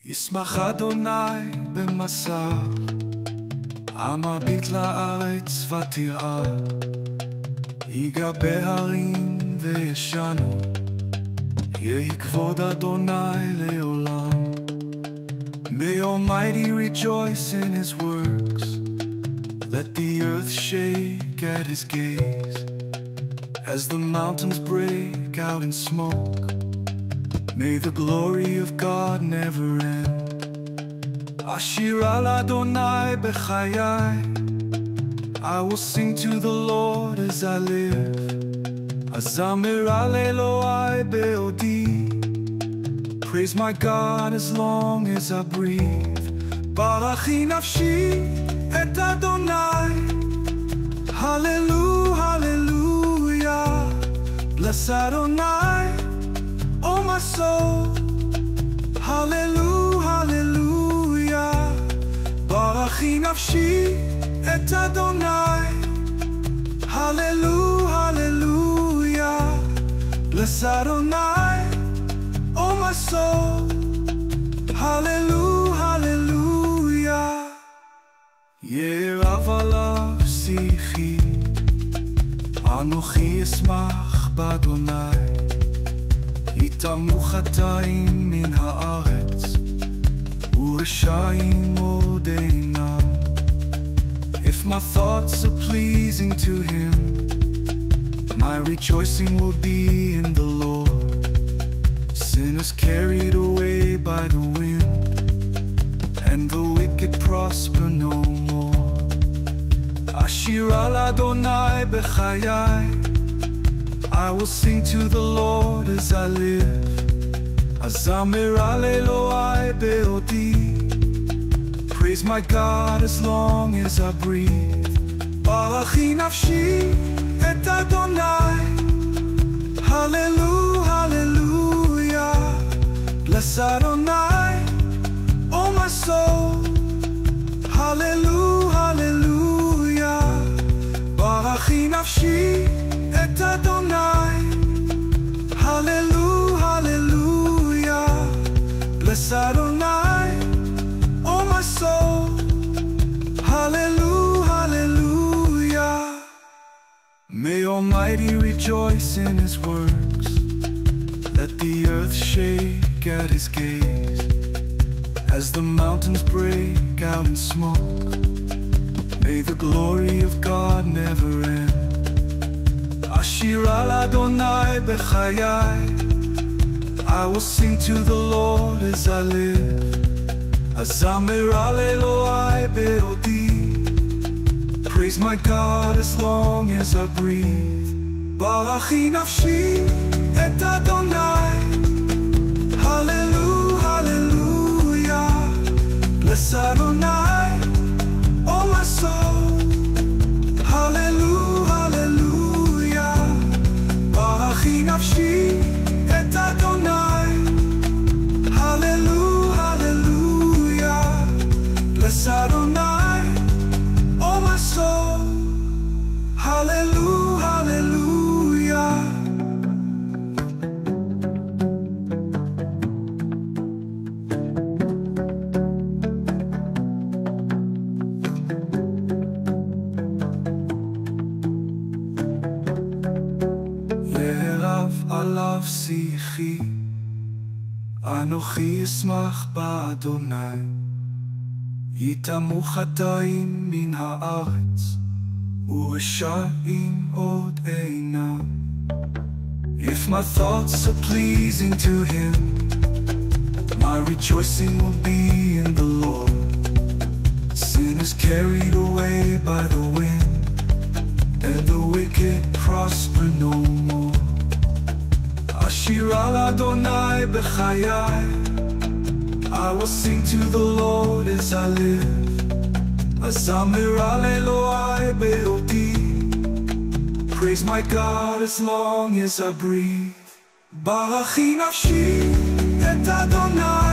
ישמח אדוני במסע, המביט לארץ ותראה, ייגע בהרים וישנו, יהי כבוד אדוני לעולם. May Almighty rejoice in His works, let the earth shake at His gaze, as the mountains break out in smoke. May the glory of God never end. Ashir al Adonai b'chayai, I will sing to the Lord as I live. Azamer al Eloi be'odi, praise my God as long as I breathe. Barachi nafshi et Adonai, hallelujah, hallelujah. Bless Adonai, oh my soul, hallelujah, hallelujah. Barachi nafshi et Adonai, hallelujah, hallelujah. Bless Adonai, oh my soul, hallelujah, hallelujah. Ye'erav alav sichi, anochi esmach b'Adonai. יטמאו חטאים מן הארץ, ורשעים עוד אינם. If my thoughts are pleasing to Him, my rejoicing will be in the Lord. Sinners carried away by the wind, and the wicked prosper no more. Ashir al Adonai b'chayai, I will sing to the Lord as I live. Azamer al Eloi be'odi, praise my God as long as I breathe. Barachi nafshi et Adonai, hallelujah, hallelujah. Bless Adonai, oh my soul, hallelujah, hallelujah. Barachi nafshi et Adonai, hallelujah, hallelujah. Bless Adonai, oh my soul, hallelujah, hallelujah. May Almighty rejoice in His works, let the earth shake at His gaze, as the mountains break out in smoke. May the glory of God never end. Ashir al Adonai b'chayai, I will sing to the Lord as I live. Azamer al Eloi be'odi, praise my God as long as I breathe. Barachi nafshi et Adonai, hallelujah, hallelujah. Bless Adonai, oh my soul, hallelujah, hallelujah. Barachi nafshi et Adonai, hallelujah, hallelujah. Bless Adonai, oh my soul, hallelujah, hallelujah. עליו שיחי, אנוכי אשמח באדוני. יטמאו חטאים מן הארץ, ורשעים עוד אינם. If my thoughts are pleasing to Him, my rejoicing will be in the Lord. Sin is carried away by the wind, and the wicked prosper no more. Ashir al Adonai b'chayai, I will sing to the Lord as I live. Azamer al Eloi be'odi, praise my God as long as I breathe. Barachi nafshi et Adonai,